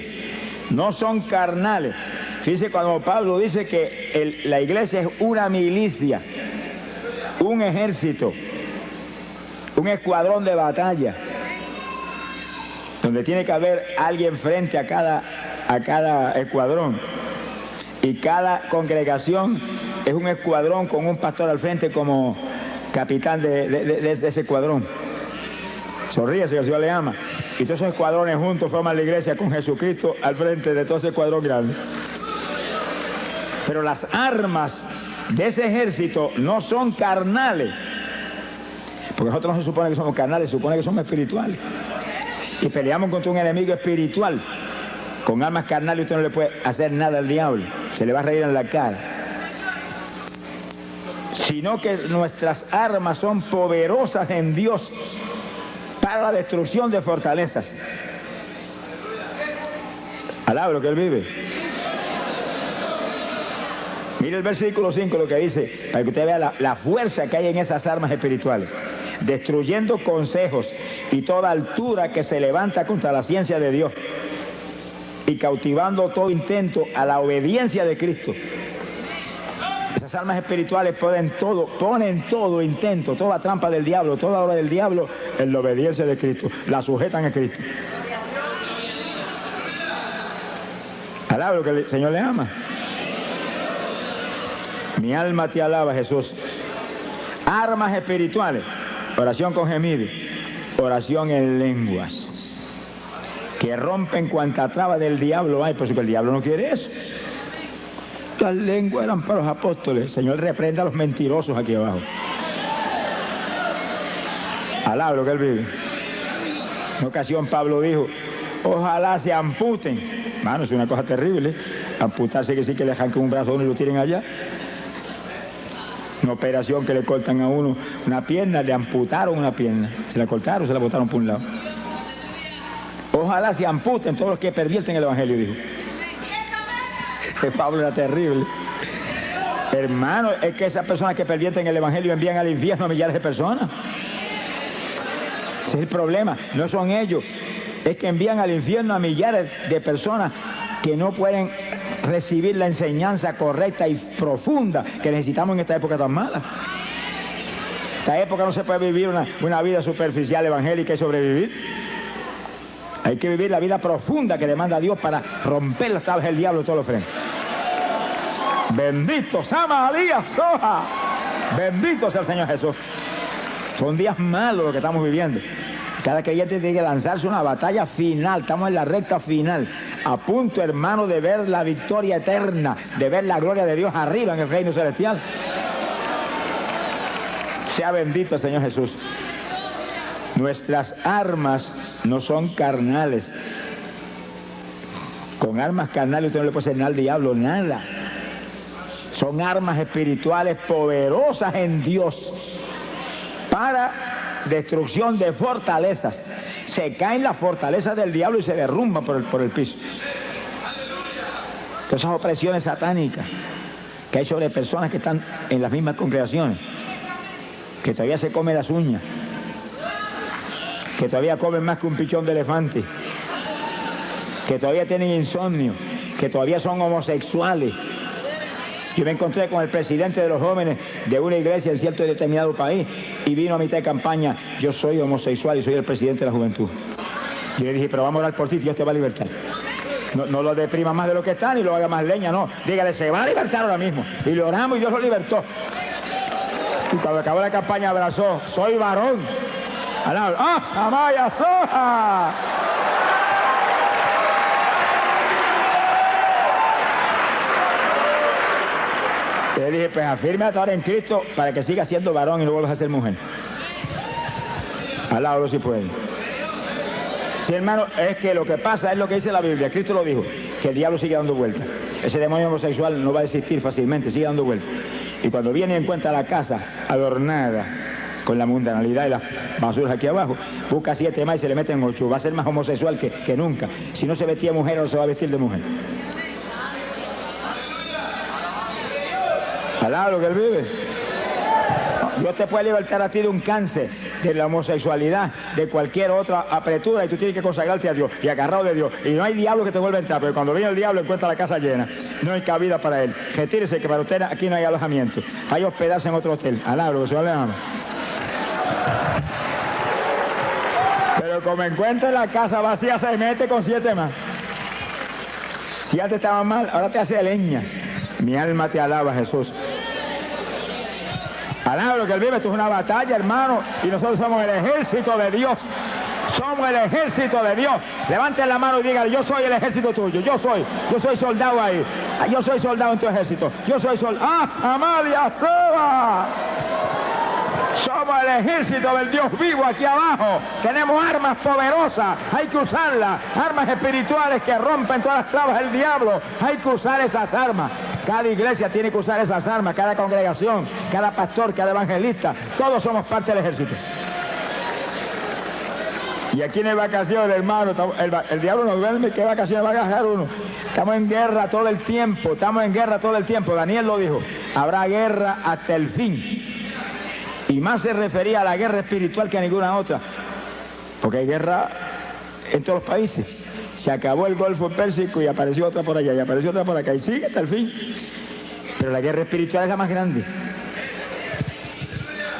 no son carnales. Fíjese cuando Pablo dice que la iglesia es una milicia, un ejército, un escuadrón de batalla, donde tiene que haber alguien frente a cada escuadrón. Y cada congregación es un escuadrón con un pastor al frente como capitán de ese escuadrón. Sonríese, que el Señor le ama. Y todos esos escuadrones juntos forman la iglesia con Jesucristo al frente de todo ese escuadrón grande. Pero las armas de ese ejército no son carnales. Porque nosotros no se supone que somos carnales, se supone que somos espirituales. Y peleamos contra un enemigo espiritual. Con armas carnales usted no le puede hacer nada al diablo. Se le va a reír en la cara. Sino que nuestras armas son poderosas en Dios para la destrucción de fortalezas. Alaba lo que él vive. Mire el versículo 5 lo que dice, para que usted vea la fuerza que hay en esas armas espirituales. Destruyendo consejos y toda altura que se levanta contra la ciencia de Dios. Y cautivando todo intento a la obediencia de Cristo. Esas armas espirituales ponen todo intento, toda trampa del diablo, toda obra del diablo en la obediencia de Cristo. La sujetan a Cristo. Alaba lo que el Señor le ama. Mi alma te alaba, Jesús. Armas espirituales. Oración con gemido. Oración en lenguas. Que rompen cuanta traba del diablo hay, por eso que el diablo no quiere eso. Las lenguas eran para los apóstoles. El Señor reprenda a los mentirosos aquí abajo. Alaba lo que él vive. En una ocasión Pablo dijo, ojalá se amputen. Mano, es una cosa terrible. Amputarse que sí que le arranquen un brazo a uno y lo tiren allá. Una operación que le cortan a uno una pierna, le amputaron una pierna. Se la cortaron, se la botaron por un lado. Ojalá se amputen todos los que pervierten el Evangelio, dijo. Pablo era terrible. Hermano, es que esas personas que pervierten el Evangelio envían al infierno a millares de personas. Ese es el problema. No son ellos. Es que envían al infierno a millares de personas que no pueden recibir la enseñanza correcta y profunda que necesitamos en esta época tan mala. Esta época no se puede vivir una vida superficial evangélica y sobrevivir. Hay que vivir la vida profunda que demanda Dios para romper las tablas del diablo de todos los frentes. Bendito Samaría Soja. Bendito sea el Señor Jesús. Son días malos los que estamos viviendo. Cada creyente tiene que lanzarse una batalla final. Estamos en la recta final. A punto, hermano, de ver la victoria eterna, de ver la gloria de Dios arriba en el reino celestial. Sea bendito el Señor Jesús. Nuestras armas no son carnales. Con armas carnales usted no le puede hacer nada al diablo, nada. Son armas espirituales poderosas en Dios para destrucción de fortalezas. Se caen las fortalezas del diablo y se derrumban por el piso. Todas esas opresiones satánicas que hay sobre personas que están en las mismas congregaciones, que todavía se comen las uñas, que todavía comen más que un pichón de elefante, que todavía tienen insomnio, que todavía son homosexuales. Yo me encontré con el presidente de los jóvenes de una iglesia en cierto y determinado país y vino a mitad de campaña: yo soy homosexual y soy el presidente de la juventud. Yo le dije: pero vamos a orar por ti, Dios te va a libertar. No lo deprima más de lo que está ni lo haga más leña, no. Dígale: se va a libertar ahora mismo. Y le oramos y Dios lo libertó. Y cuando acabó la campaña abrazó: soy varón. ¡Ah, Samaya Soja! Le dije: pues afírmate ahora en Cristo para que siga siendo varón y no vuelvas a ser mujer. Alábalo si puede. Sí, hermano, es que lo que pasa es lo que dice la Biblia. Cristo lo dijo, que el diablo sigue dando vueltas. Ese demonio homosexual no va a desistir fácilmente, sigue dando vueltas. Y cuando viene y encuentra la casa adornada con la mundanalidad y las basuras aquí abajo, busca 7 más y se le meten 8. Va a ser más homosexual que nunca. Si no se vestía de mujer, no se va a vestir de mujer. Alá lo que él vive. Dios te puede libertar a ti de un cáncer, de la homosexualidad, de cualquier otra apretura, y tú tienes que consagrarte a Dios y agarrado de Dios. Y no hay diablo que te vuelva a entrar, pero cuando viene el diablo encuentra la casa llena. No hay cabida para él. Retírese, que para usted aquí no hay alojamiento. Hay hospedarse en otro hotel. Alá lo que se le ama. Pero como encuentra la casa vacía, se mete con 7 más. Si antes estaba mal, ahora te hace leña. Mi alma te alaba, Jesús. Alaba lo que él vive. Esto es una batalla, hermano, y nosotros somos el ejército de Dios. Somos el ejército de Dios. Levanten la mano y digan: yo soy el ejército tuyo. Yo soy soldado ahí. Yo soy soldado en tu ejército. Yo soy soldado. ¡Ah, Samaria Seba! Somos el ejército del Dios vivo aquí abajo. Tenemos armas poderosas, hay que usarlas. Armas espirituales que rompen todas las trabas del diablo. Hay que usar esas armas. Cada iglesia tiene que usar esas armas, cada congregación, cada pastor, cada evangelista. Todos somos parte del ejército. Y aquí en vacaciones, hermano, el diablo no duerme. ¿Qué vacaciones va a agarrar uno? Estamos en guerra todo el tiempo. Daniel lo dijo: habrá guerra hasta el fin. Y más se refería a la guerra espiritual que a ninguna otra. Porque hay guerra en todos los países. Se acabó el Golfo Pérsico y apareció otra por allá, y apareció otra por acá, y sigue hasta el fin. Pero la guerra espiritual es la más grande.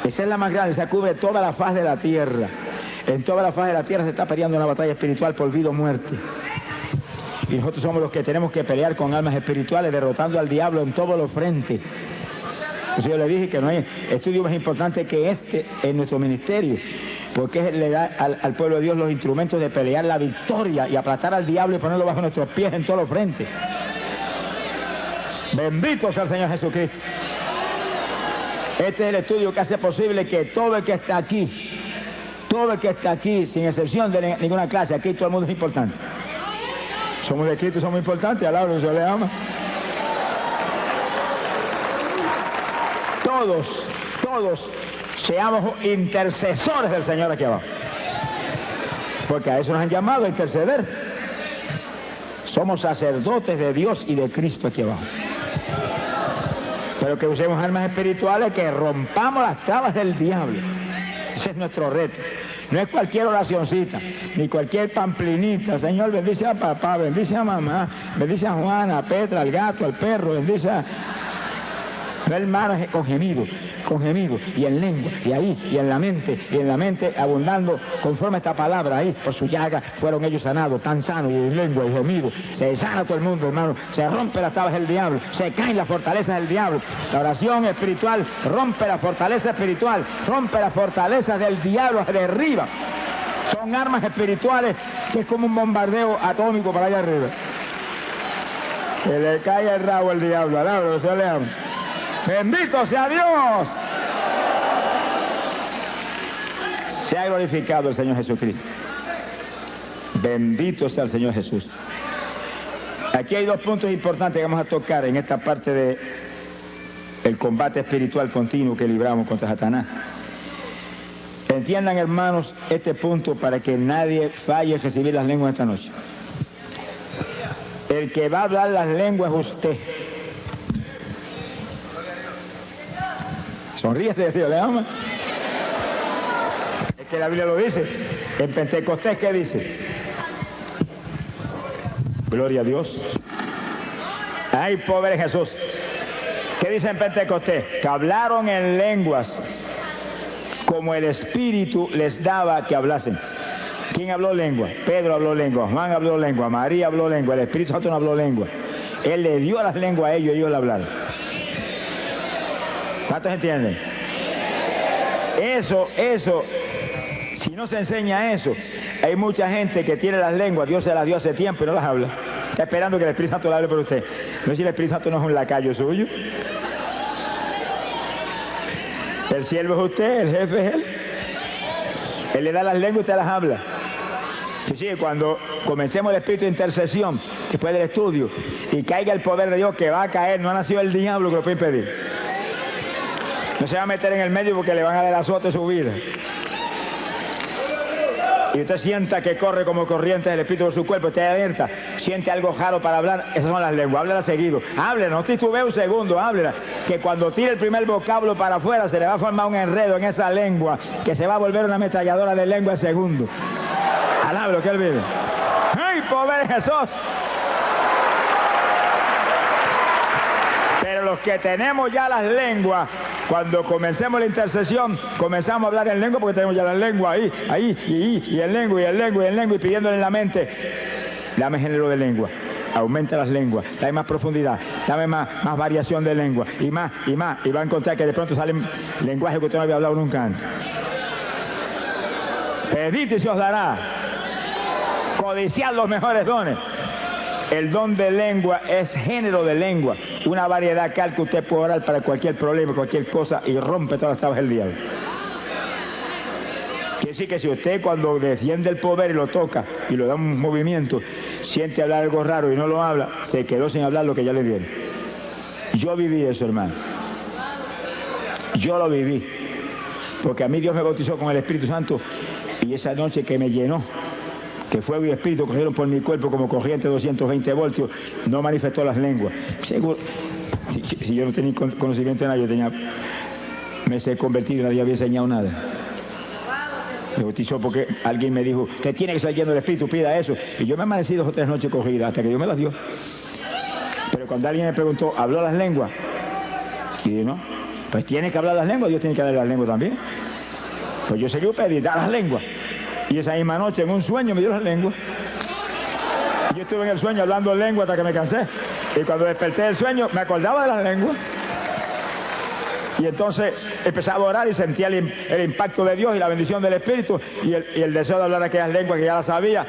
Esa es la más grande, se cubre toda la faz de la tierra. En toda la faz de la tierra se está peleando una batalla espiritual por vida o muerte. Y nosotros somos los que tenemos que pelear con almas espirituales, derrotando al diablo en todos los frentes. Entonces yo le dije que no hay estudio más importante que este en nuestro ministerio, porque le da al pueblo de Dios los instrumentos de pelear la victoria y aplastar al diablo y ponerlo bajo nuestros pies en todos los frentes. Bendito sea el Señor Jesucristo. Este es el estudio que hace posible que todo el que está aquí, sin excepción de ninguna clase, aquí todo el mundo es importante. Somos de Cristo, somos importantes, al lado de Dios le ama. todos seamos intercesores del Señor aquí abajo. Porque a eso nos han llamado, a interceder. Somos sacerdotes de Dios y de Cristo aquí abajo. Pero que usemos armas espirituales, que rompamos las trabas del diablo. Ese es nuestro reto. No es cualquier oracioncita, ni cualquier pamplinita. Señor, bendice a papá, bendice a mamá, bendice a Juana, a Petra, al gato, al perro, bendice a... No, hermanos, con gemido, y en lengua, y ahí, y en la mente abundando conforme a esta palabra. Ahí, por su llaga, fueron ellos sanados, tan sanos, y en lengua, y gemido. Se sana todo el mundo, hermano. Se rompe las tablas del diablo, se caen las fortalezas del diablo. La oración espiritual rompe la fortaleza espiritual, rompe las fortalezas del diablo, derriba. Son armas espirituales que es como un bombardeo atómico para allá arriba. Que le cae el rabo al diablo, alabro, se le ama. ¡Bendito sea Dios! Se ha glorificado el Señor Jesucristo. Bendito sea el Señor Jesús. Aquí hay dos puntos importantes que vamos a tocar en esta parte del combate espiritual continuo que libramos contra Satanás. Entiendan, hermanos, este punto para que nadie falle en recibir las lenguas esta noche. El que va a hablar las lenguas es usted. Sonríese, Dios le ama. Es que la Biblia lo dice. En Pentecostés, ¿qué dice? Gloria a Dios. Ay, pobre Jesús. ¿Qué dice en Pentecostés? Que hablaron en lenguas como el Espíritu les daba que hablasen. ¿Quién habló lengua? Pedro habló lengua, Juan habló lengua, María habló lengua, el Espíritu Santo no habló lengua. Él le dio las lenguas a ellos y ellos le hablaron. ¿Cuántos entienden? Eso, si no se enseña eso, hay mucha gente que tiene las lenguas, Dios se las dio hace tiempo y no las habla. Está esperando que el Espíritu Santo le hable por usted. No sé si el Espíritu Santo no es un lacayo suyo. El siervo es usted, el jefe es él. Él le da las lenguas y usted las habla. Sí, cuando comencemos el espíritu de intercesión, después del estudio, y caiga el poder de Dios que va a caer, no ha nacido el diablo que lo puede impedir. No se va a meter en el medio porque le van a dar azote su vida. Y usted sienta que corre como corriente del espíritu por su cuerpo, esté alerta, siente algo raro para hablar, esas son las lenguas, háblela seguido, háblela, no titubee un segundo, háblela, que cuando tire el primer vocablo para afuera se le va a formar un enredo en esa lengua, que se va a volver una ametralladora de lengua en segundo. Alablo que él vive. ¡Ay, pobre Jesús! Pero los que tenemos ya las lenguas, cuando comencemos la intercesión, comenzamos a hablar en lengua porque tenemos ya la lengua ahí, y en lengua, y pidiéndole en la mente, dame género de lengua, aumenta las lenguas, dame más profundidad, dame más variación de lengua, y más, y va a encontrar que de pronto salen lenguajes que usted no había hablado nunca antes. Pedid y se os dará, codiciad los mejores dones. El don de lengua es género de lengua, una variedad tal que usted puede orar para cualquier problema, cualquier cosa y rompe todas las trabas del diablo. Quiere decir que si usted cuando defiende el poder y lo toca y lo da un movimiento, siente hablar algo raro y no lo habla, se quedó sin hablar lo que ya le dieron. Yo viví eso, hermano. Yo lo viví. Porque a mí Dios me bautizó con el Espíritu Santo y esa noche que me llenó, que fuego y espíritu cogieron por mi cuerpo como corriente de 220 voltios, no manifestó las lenguas. Seguro, si yo no tenía conocimiento de nada, me he convertido y nadie había enseñado nada. Me bautizó porque alguien me dijo, usted tiene que estar lleno del espíritu, pida eso. Y yo me amanecí 2 o 3 noches corridas hasta que Dios me las dio. Pero cuando alguien me preguntó, ¿habló las lenguas? Y dije, no, pues tiene que hablar las lenguas, Dios tiene que hablar las lenguas también. Pues yo seguí pedir, dar las lenguas. Y esa misma noche en un sueño me dio las lenguas. Y yo estuve en el sueño hablando lengua hasta que me cansé. Y cuando desperté del sueño me acordaba de las lenguas. Y entonces empezaba a orar y sentía el impacto de Dios y la bendición del Espíritu. Y el deseo de hablar aquellas lenguas que ya las sabía,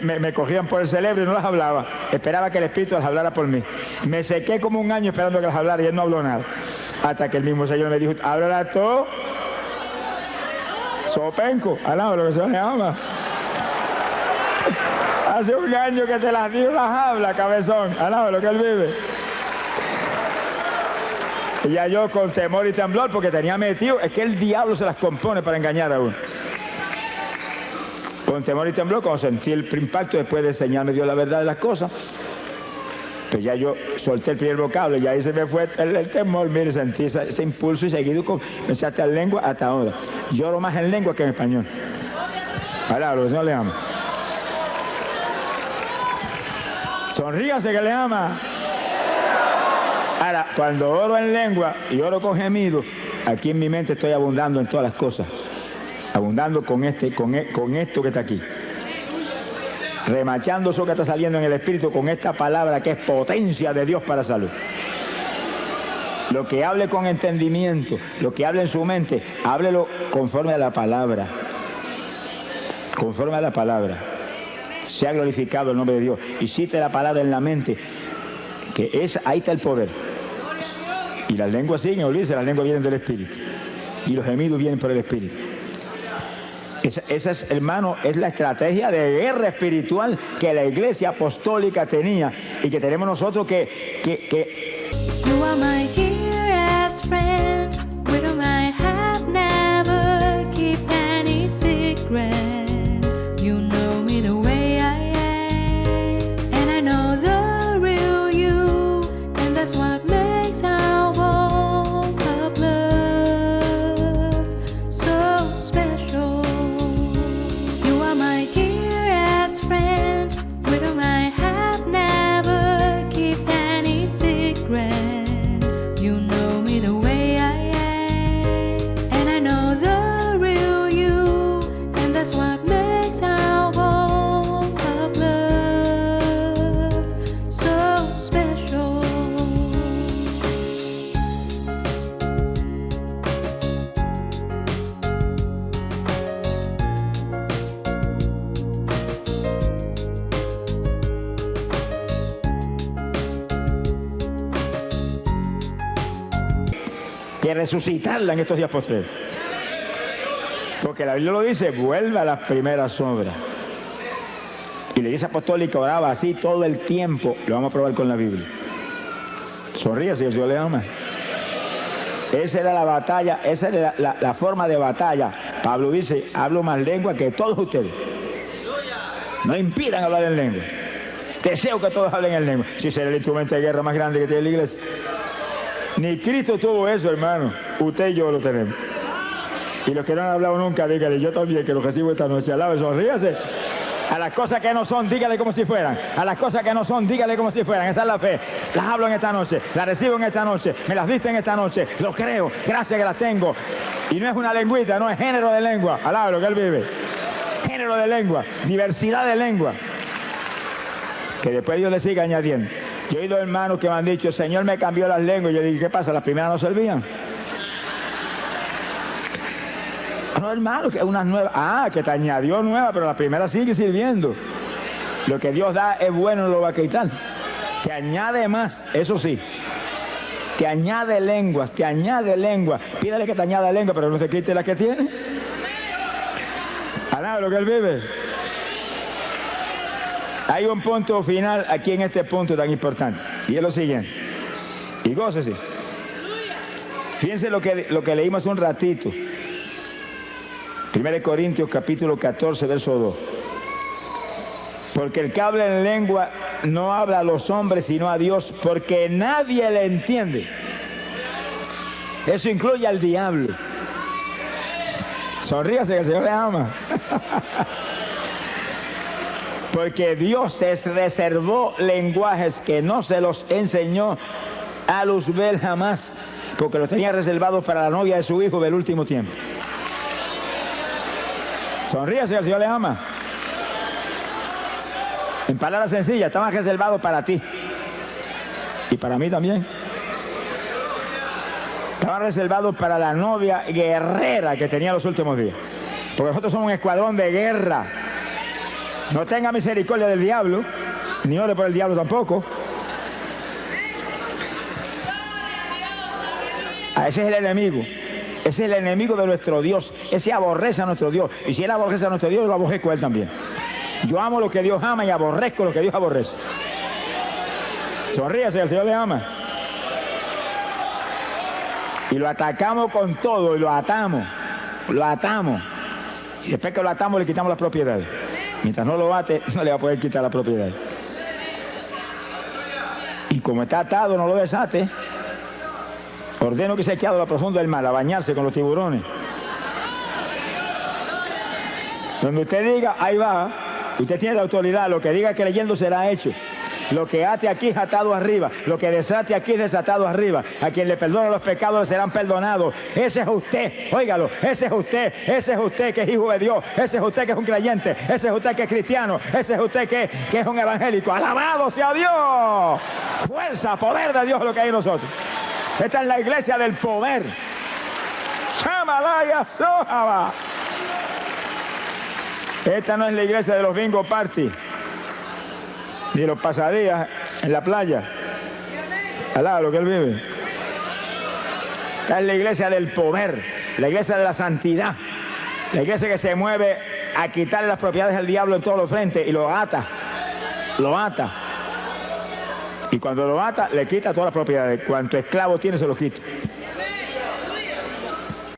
me cogían por el cerebro y no las hablaba. Esperaba que el Espíritu las hablara por mí. Me sequé como un año esperando que las hablara y él no habló nada. Hasta que el mismo Señor me dijo, háblala tú. Sopenco, alaba lo que se le llama. Hace un año que te las dio, las habla, cabezón. Alaba lo que él vive. Y ya yo con temor y temblor, porque tenía metido, es que el diablo se las compone para engañar a uno. Con temor y temblor, cuando sentí el impacto, después de enseñarme Dios la verdad de las cosas, pues ya yo solté el primer vocablo y ahí se me fue el temor. Mire, sentí ese impulso y seguido comencé a estar en lengua hasta ahora. Lloro más en lengua que en español. Palabra, el Señor le ama. Sonríase que le ama. Ahora, cuando oro en lengua y oro con gemido, aquí en mi mente estoy abundando en todas las cosas. Abundando con esto que está aquí. Remachando eso que está saliendo en el Espíritu con esta palabra que es potencia de Dios para salud. Lo que hable con entendimiento, lo que hable en su mente, háblelo conforme a la palabra. Conforme a la palabra. Sea glorificado el nombre de Dios. Y cite la palabra en la mente, que ahí está el poder. Y las lenguas siguen, olvídese, las lenguas vienen del Espíritu. Y los gemidos vienen por el Espíritu. Esa es, hermano, es la estrategia de guerra espiritual que la iglesia apostólica tenía y que tenemos nosotros que You are my dearest friend, with whom I have never keep any secrets. You know me the way I am, and I know the real you, and that's what makes our walk of love so special. You are my dearest friend, with whom I have never keep any secrets. You know me the way I am, and I know the real you, and that's what makes our walk of love so special. resucitarla en estos días postreros. Porque la Biblia lo dice, vuelve a las primeras obras. Y la iglesia apostólica oraba así todo el tiempo. Lo vamos a probar con la Biblia. Sonríe si el Señor le ama. Esa era la batalla, esa era la forma de batalla. Pablo dice, hablo más lengua que todos ustedes. No impidan hablar en lengua. Deseo que todos hablen en lengua. Si será el instrumento de guerra más grande que tiene la iglesia. Ni Cristo tuvo eso, hermano. Usted y yo lo tenemos. Y los que no han hablado nunca, dígale, yo también, que lo recibo esta noche. Alabe, sonríase. A las cosas que no son, dígale como si fueran. A las cosas que no son, dígale como si fueran. Esa es la fe. Las hablo en esta noche, las recibo en esta noche, me las diste en esta noche. Lo creo, gracias que las tengo. Y no es una lengüita, no es género de lengua. Alábalo, que él vive. Género de lengua, diversidad de lengua. Que después Dios le siga añadiendo. Yo he oído hermanos que me han dicho, el Señor me cambió las lenguas. Y yo dije, ¿qué pasa? ¿Las primeras no servían? No, hermano, que unas nuevas. Ah, que te añadió nueva, pero la primera sigue sirviendo. Lo que Dios da es bueno, no lo va a quitar. Te añade más, eso sí. Te añade lenguas, te añade lengua. Pídele que te añada lengua, pero no te quite la que tiene. Alá, lo que él vive. Hay un punto final aquí en este punto tan importante. Y es lo siguiente. Y gócese. Fíjense lo que leímos un ratito. 1 Corintios capítulo 14, verso 2. Porque el que habla en lengua no habla a los hombres, sino a Dios, porque nadie le entiende. Eso incluye al diablo. Sonríase que el Señor le ama. Porque Dios se reservó lenguajes que no se los enseñó a Luzbel jamás, porque los tenía reservados para la novia de su hijo del último tiempo. Sonríase, el Señor le ama. En palabras sencillas, estaban reservados para ti. Y para mí también. Estaban reservados para la novia guerrera que tenía los últimos días. Porque nosotros somos un escuadrón de guerra. No tenga misericordia del diablo, ni ore por el diablo tampoco. Ese es el enemigo. Ese es el enemigo de nuestro Dios. Ese aborrece a nuestro Dios. Y si él aborrece a nuestro Dios, yo lo aborrezco a él también. Yo amo lo que Dios ama y aborrezco lo que Dios aborrece. Sonríase, el Señor le ama. Y lo atacamos con todo y lo atamos. Lo atamos. Y después que lo atamos le quitamos las propiedades. Mientras no lo ate, no le va a poder quitar la propiedad. Y como está atado, no lo desate. Ordeno que se eche a lo profundo del mar, a bañarse con los tiburones. Donde usted diga, ahí va. Usted tiene la autoridad. Lo que diga creyendo será hecho. Lo que ate aquí es atado arriba. Lo que desate aquí es desatado arriba. A quien le perdona los pecados le serán perdonados. Ese es usted, óigalo, ese es usted que es hijo de Dios. Ese es usted que es un creyente. Ese es usted que es cristiano. Ese es usted que es un evangélico. ¡Alabado sea Dios! Fuerza, poder de Dios es lo que hay en nosotros. Esta es la iglesia del poder. Shamalaya Sohaba. Esta no es la iglesia de los bingo party. Ni los pasadías en la playa, al lado de lo que él vive. Esta es la iglesia del poder, la iglesia de la santidad, la iglesia que se mueve a quitarle las propiedades al diablo en todos los frentes y lo ata. Y cuando lo ata, le quita todas las propiedades. Cuanto esclavo tiene, se los quita.